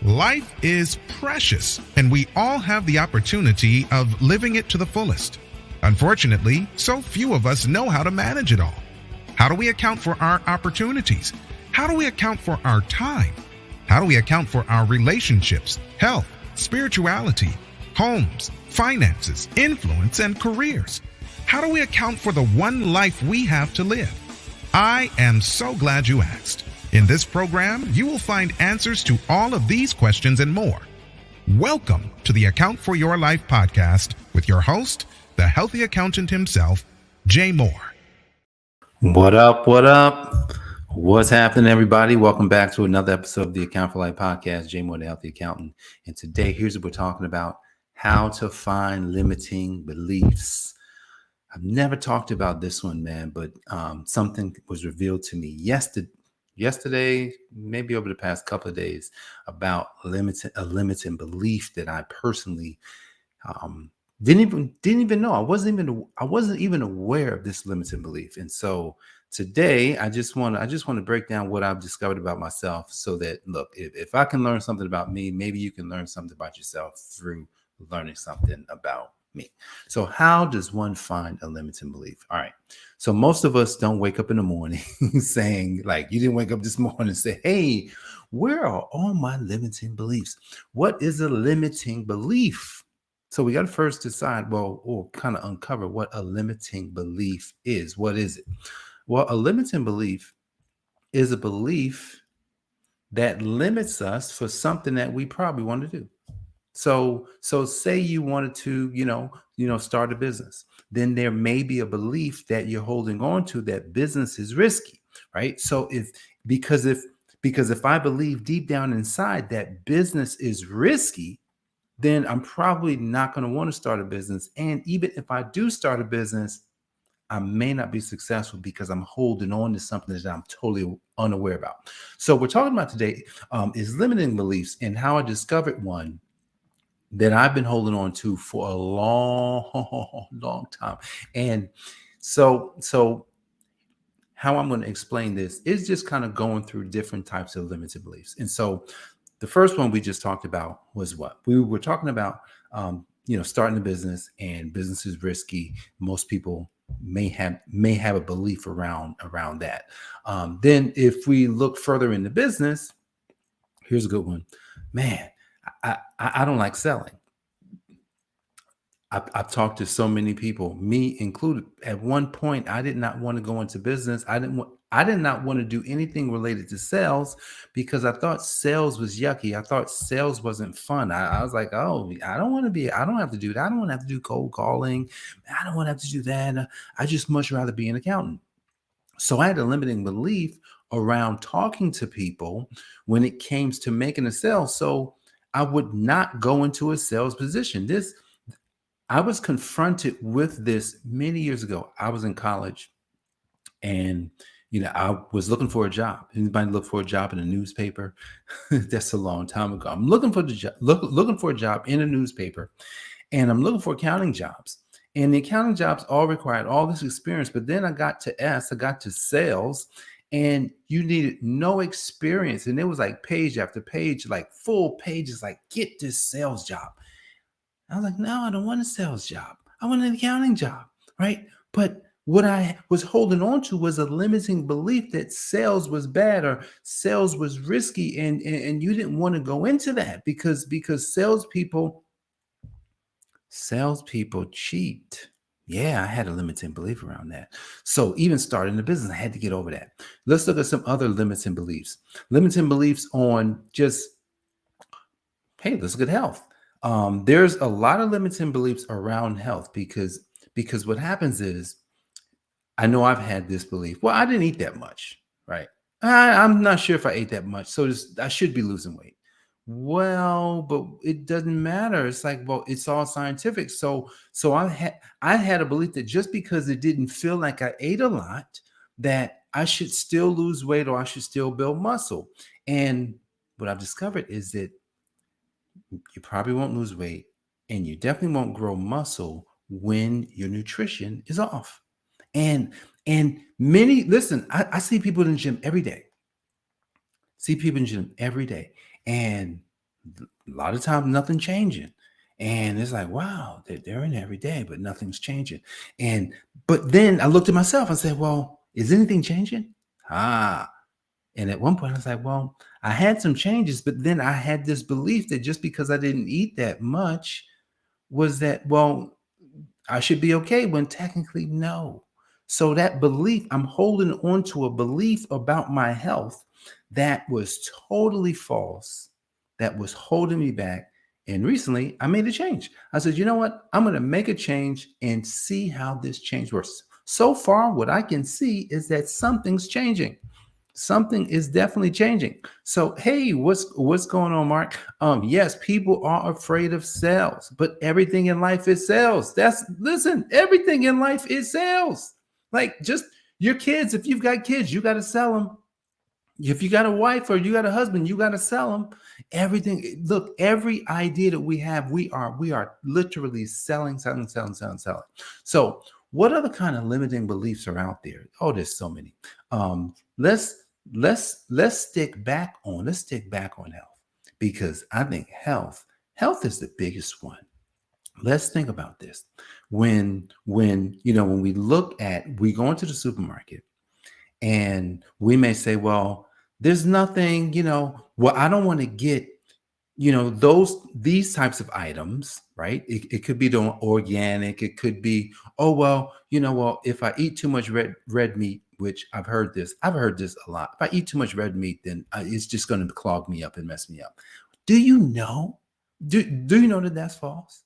Life is precious, and we all have the opportunity of living it to the fullest. Unfortunately, so few of us know how to manage it all. How do we account for our opportunities? How do we account for our time? How do we account for our relationships, health, spirituality, homes, finances, influence, and careers? How do we account for the one life we have to live? I am so glad you asked. In this program, you will find answers to all of these questions and more. Welcome to the Account for Your Life podcast with your host, the healthy accountant himself, Jay Moore. What up? What up? What's happening, everybody? Welcome back to another episode of the Account for Life podcast, Jay Moore, the healthy accountant. And today, here's what we're talking about: how to find limiting beliefs. I've never talked about this one, man, but something was revealed to me yesterday, maybe over the past couple of days, about a limiting belief that I personally didn't even know. I wasn't even aware of this limiting belief. And so today, I just want to break down what I've discovered about myself, so that, look, if I can learn something about me, maybe you can learn something about yourself through learning something about me. So how does one find a limiting belief? All right. So most of us don't wake up in the morning saying, like, you didn't wake up this morning and say, hey, where are all my limiting beliefs? What is a limiting belief? So we got to first decide, or kind of uncover what a limiting belief is. What is it? Well, a limiting belief is a belief that limits us for something that we probably want to do. So say you wanted to, start a business, then there may be a belief that you're holding on to that business is risky, right? So because if I believe deep down inside that business is risky, then I'm probably not going to want to start a business. And even if I do start a business, I may not be successful because I'm holding on to something that I'm totally unaware about. So we're talking about today is limiting beliefs, and how I discovered one that I've been holding on to for a long time. And so how I'm going to explain this is just kind of going through different types of limited beliefs. And so the first one we just talked about was what? We were talking about, starting a business, and business is risky. Most people may have a belief around that. Then if we look further into business, here's a good one. Man, I don't like selling. I've talked to so many people, me included. At one point, I did not want to go into business. I did not want to do anything related to sales because I thought sales was yucky. I thought sales wasn't fun. I was like, oh, I don't have to do that. I don't want to have to do cold calling. I don't want to have to do that. I just much rather be an accountant. So I had a limiting belief around talking to people when it came to making a sale. So I would not go into a sales position. I was confronted with this many years ago. I was in college, and I was looking for a job. Anybody look for a job in a newspaper? That's a long time ago. I'm looking for looking for a job in a newspaper, and I'm looking for accounting jobs. And the accounting jobs all required all this experience. But then I got to sales, and you needed no experience. And it was like page after page, like full pages, like, get this sales job. I was like, no, I don't want a sales job. I want an accounting job, right? But what I was holding on to was a limiting belief that sales was bad or sales was risky, and you didn't want to go into that because salespeople cheat. Yeah, I had a limiting belief around that. So even starting the business, I had to get over that. Let's look at some other limiting beliefs. Limiting beliefs on just, hey, let's look at health. There's a lot of limiting beliefs around health because what happens is, I know I've had this belief. Well, I didn't eat that much, right? I'm not sure if I ate that much, so I should be losing weight. Well, but it doesn't matter. It's like, well, it's all scientific. So I had a belief that just because it didn't feel like I ate a lot, that I should still lose weight or I should still build muscle. And what I've discovered is that you probably won't lose weight, and you definitely won't grow muscle when your nutrition is off. And I see people in the gym every day. And A lot of times nothing changing. And it's like, wow, they're in every day, but nothing's changing. But then I looked at myself and said, well, is anything changing? And at one point I was like, well, I had some changes, but then I had this belief that just because I didn't eat that much was that, well, I should be okay, when technically no. So that belief, I'm holding on to a belief about my health that was totally false, that was holding me back. And recently I made a change. I said, you know what? I'm going to make a change and see how this change works. So far, what I can see is that something's changing. Something is definitely changing. So, hey, what's going on, Mark? Yes, people are afraid of sales, but everything in life is sales. Listen, everything in life is sales. Like, just your kids, if you've got kids, you got to sell them. If you got a wife or you got a husband, you got to sell them. Everything. Look, every idea that we have, we are literally selling. So, what other kind of limiting beliefs are out there? Oh, there's so many. Let's stick back on health, because I think health is the biggest one. Let's think about this. When we we go into the supermarket, and we may say, well, there's nothing, well, I don't want to get, these types of items, right? It could be the organic. It could be, oh, well, if I eat too much red meat, which I've heard this a lot. If I eat too much red meat, then it's just going to clog me up and mess me up. Do you know that that's false?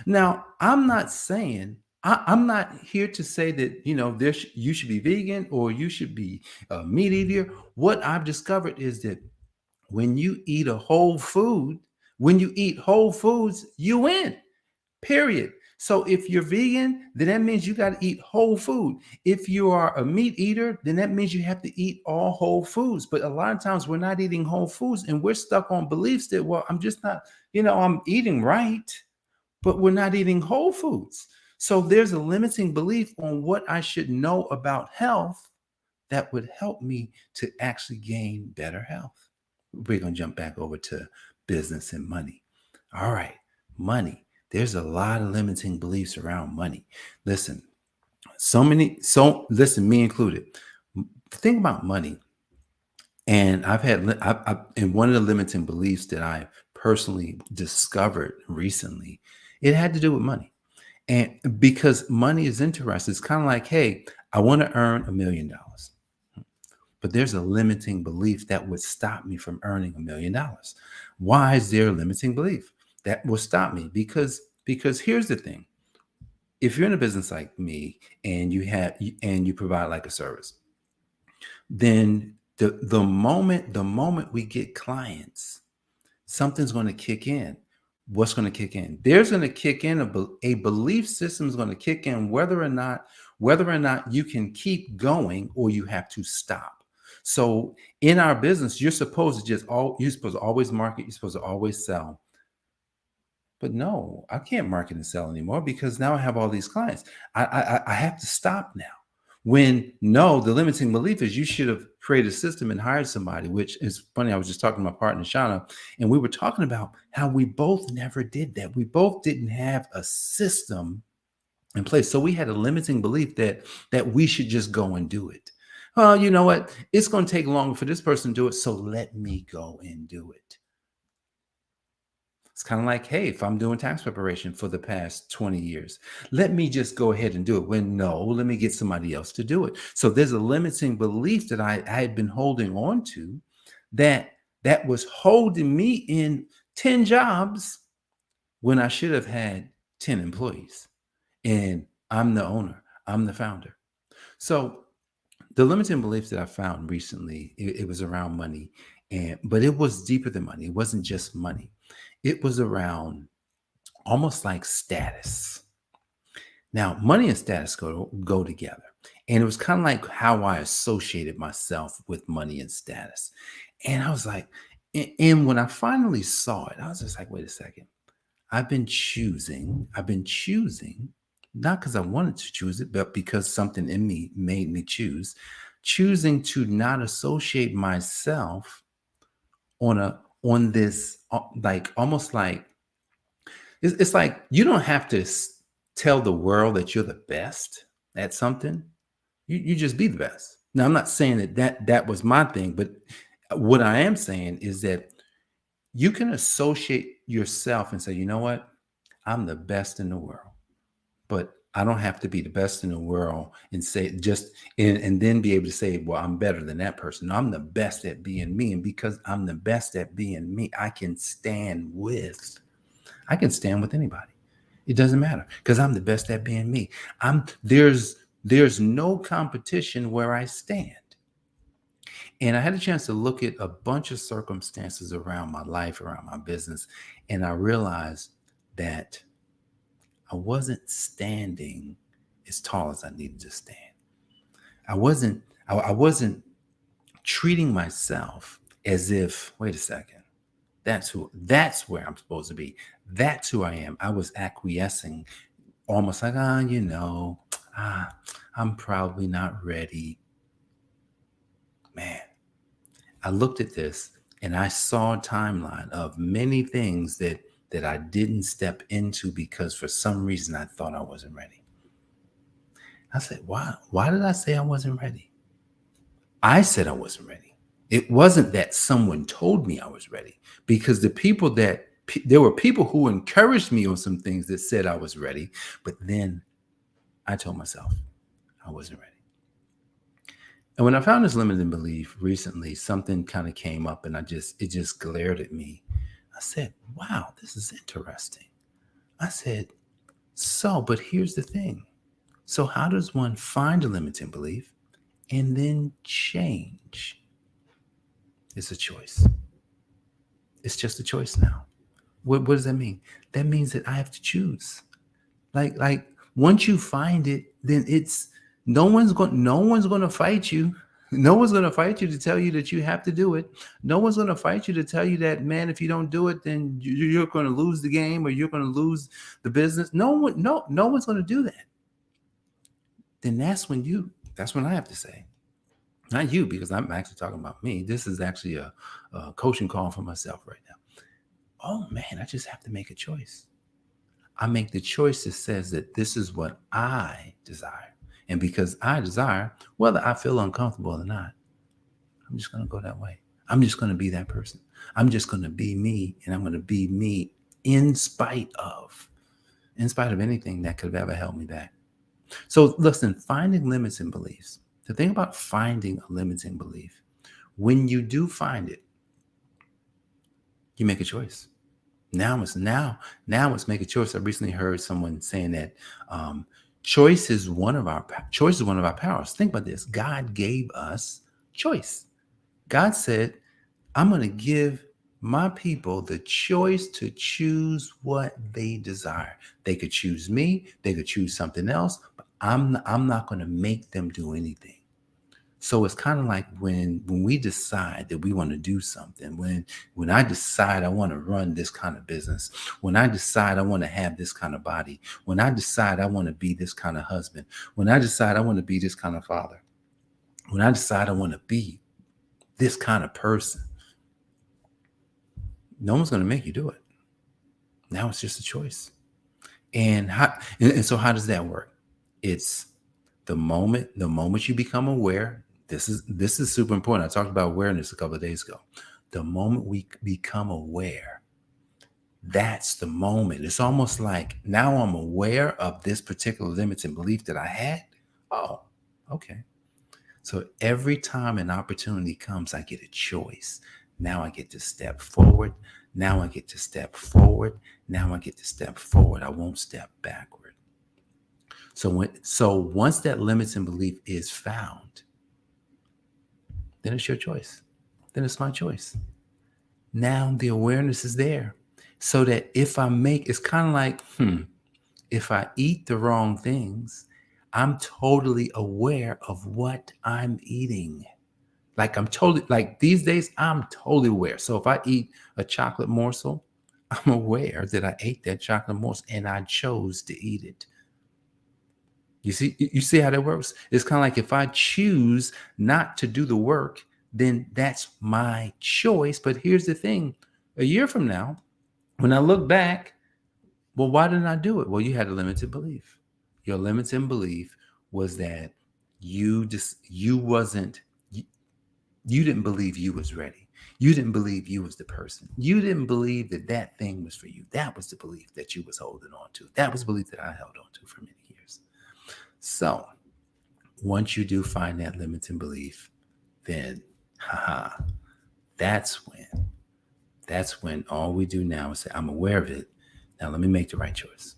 Now, I'm not saying, I'm not here to say that, you should be vegan or you should be a meat eater. What I've discovered is that when you eat whole foods, you win, period. So if you're vegan, then that means you got to eat whole food. If you are a meat eater, then that means you have to eat all whole foods. But a lot of times we're not eating whole foods, and we're stuck on beliefs that, well, I'm just not, I'm eating right, but we're not eating whole foods. So there's a limiting belief on what I should know about health that would help me to actually gain better health. We're going to jump back over to business and money. All right, money. There's a lot of limiting beliefs around money. Listen, me included. Think about money. And and one of the limiting beliefs that I personally discovered recently, it had to do with money. And because money is interesting, it's kind of like, hey, I want to earn $1 million. But there's a limiting belief that would stop me from earning $1 million. Why is there a limiting belief that will stop me? Because here's the thing. If you're in a business like me and you provide like a service, then the moment we get clients, something's going to kick in. What's going to kick in? There's going to kick in a belief system is going to kick in whether or not you can keep going or you have to stop. So in our business, you're supposed to always market, you're supposed to always sell. But no, I can't market and sell anymore because now I have all these clients. I have to stop now. The limiting belief is you should have created a system and hired somebody, which is funny. I was just talking to my partner, Shauna, and we were talking about how we both never did that. We both didn't have a system in place. So we had a limiting belief that we should just go and do it. Well, you know what? It's going to take longer for this person to do it. So let me go and do it. It's kind of like, hey, if I'm doing tax preparation for the past 20 years, let me just go ahead and do it. Let me get somebody else to do it. So there's a limiting belief that I had been holding on to that was holding me in 10 jobs when I should have had 10 employees. And I'm the owner. I'm the founder. So the limiting beliefs that I found recently, it was around money. But it was deeper than money. It wasn't just money. It was around almost like status. Now, money and status go together. And it was kind of like how I associated myself with money and status. And I was like, and when I finally saw it, I was just like, wait a second. I've been choosing, not because I wanted to choose it, but because something in me made me choosing to not associate myself on on this, like almost like it's like you don't have to tell the world that you're the best at something. You just be the best. Now, I'm not saying that was my thing, but what I am saying is that you can associate yourself and say, you know what, I'm the best in the world, but I don't have to be the best in the world and say just and then be able to say, well, I'm better than that person. No, I'm the best at being me. And because I'm the best at being me, I can stand with anybody. It doesn't matter because I'm the best at being me. There's no competition where I stand. And I had a chance to look at a bunch of circumstances around my life, around my business, and I realized that I wasn't standing as tall as I needed to stand. I wasn't treating myself as if, wait a second, that's where I'm supposed to be. That's who I am. I was acquiescing, almost like, I'm probably not ready. Man, I looked at this and I saw a timeline of many things that I didn't step into because for some reason I thought I wasn't ready. I said, why did I say I wasn't ready? I said I wasn't ready. It wasn't that someone told me I was ready, because there were people who encouraged me on some things that said I was ready, but then I told myself I wasn't ready. And when I found this limiting belief recently, something kind of came up and it just glared at me. I said, wow, this is interesting. I said, but here's the thing. So how does one find a limiting belief and then change? It's a choice. It's just a choice now. What does that mean? That means that I have to choose. Like once you find it, then no one's going to fight you. No one's going to fight you to tell you that you have to do it. No one's going to fight you to tell you that, man, if you don't do it, then you're going to lose the game or you're going to lose the business. No one's going to do that. Then that's when I have to say, not you, because I'm actually talking about me. This is actually a coaching call for myself right now. Oh man, I just have to make a choice. I make the choice that says that this is what I desire. And because I desire, whether I feel uncomfortable or not, I'm just going to go that way. I'm just going to be that person. I'm just going to be me, and I'm going to be me in spite of anything that could have ever held me back. So listen, finding limits and beliefs. The thing about finding a limiting belief, when you do find it, you make a choice. Now it's make a choice. I recently heard someone saying that choice is one of our powers. Think about this. God gave us choice. God said, I'm going to give my people the choice to choose what they desire. They could choose me. They could choose something else, but I'm not going to make them do anything. So it's kind of like when we decide that we want to do something, when I decide I want to run this kind of business, when I decide I want to have this kind of body, when I decide I want to be this kind of husband, when I decide I want to be this kind of father, when I decide I want to be this kind of person, no one's going to make you do it. Now it's just a choice. And so how does that work? It's the moment you become aware. This is super important. I talked about awareness a couple of days ago. The moment we become aware, that's the moment. It's almost like now I'm aware of this particular limiting belief that I had. Oh, okay. So every time an opportunity comes, I get a choice. Now I get to step forward. Now I get to step forward. Now I get to step forward. I won't step backward. So once that limiting belief is found, then it's your choice. Then it's my choice. Now the awareness is there. So that it's kind of like, if I eat the wrong things, I'm totally aware of what I'm eating. Like these days, I'm totally aware. So if I eat a chocolate morsel, I'm aware that I ate that chocolate morsel and I chose to eat it. You see how that works? It's kind of like if I choose not to do the work, then that's my choice. But here's the thing. A year from now, when I look back, well, why didn't I do it? Well, you had a limited belief. Your limited belief was that you didn't believe you was ready. You didn't believe you was the person. You didn't believe that thing was for you. That was the belief that you was holding on to. That was the belief that I held on to for many years. So once you do find that limiting belief, then that's when all we do now is say, I'm aware of it. Now let me make the right choice.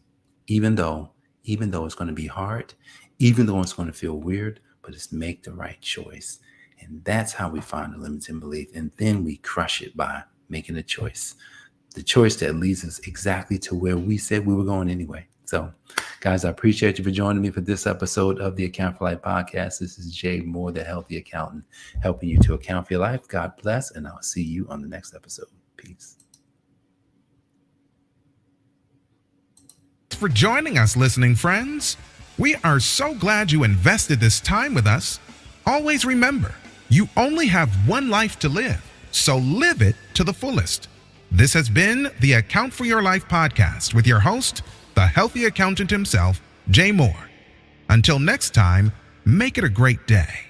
Even though it's going to be hard, even though it's going to feel weird, but it's make the right choice. And that's how we find the limiting belief. And then we crush it by making a choice. The choice that leads us exactly to where we said we were going anyway. So, guys, I appreciate you for joining me for this episode of the Account for Life podcast. This is Jay Moore, the Healthy Accountant, helping you to account for your life. God bless, and I'll see you on the next episode. Peace. For joining us, listening friends. We are so glad you invested this time with us. Always remember, you only have one life to live, so live it to the fullest. This has been the Account for Your Life podcast with your host, the healthy accountant himself, Jay Moore. Until next time, make it a great day.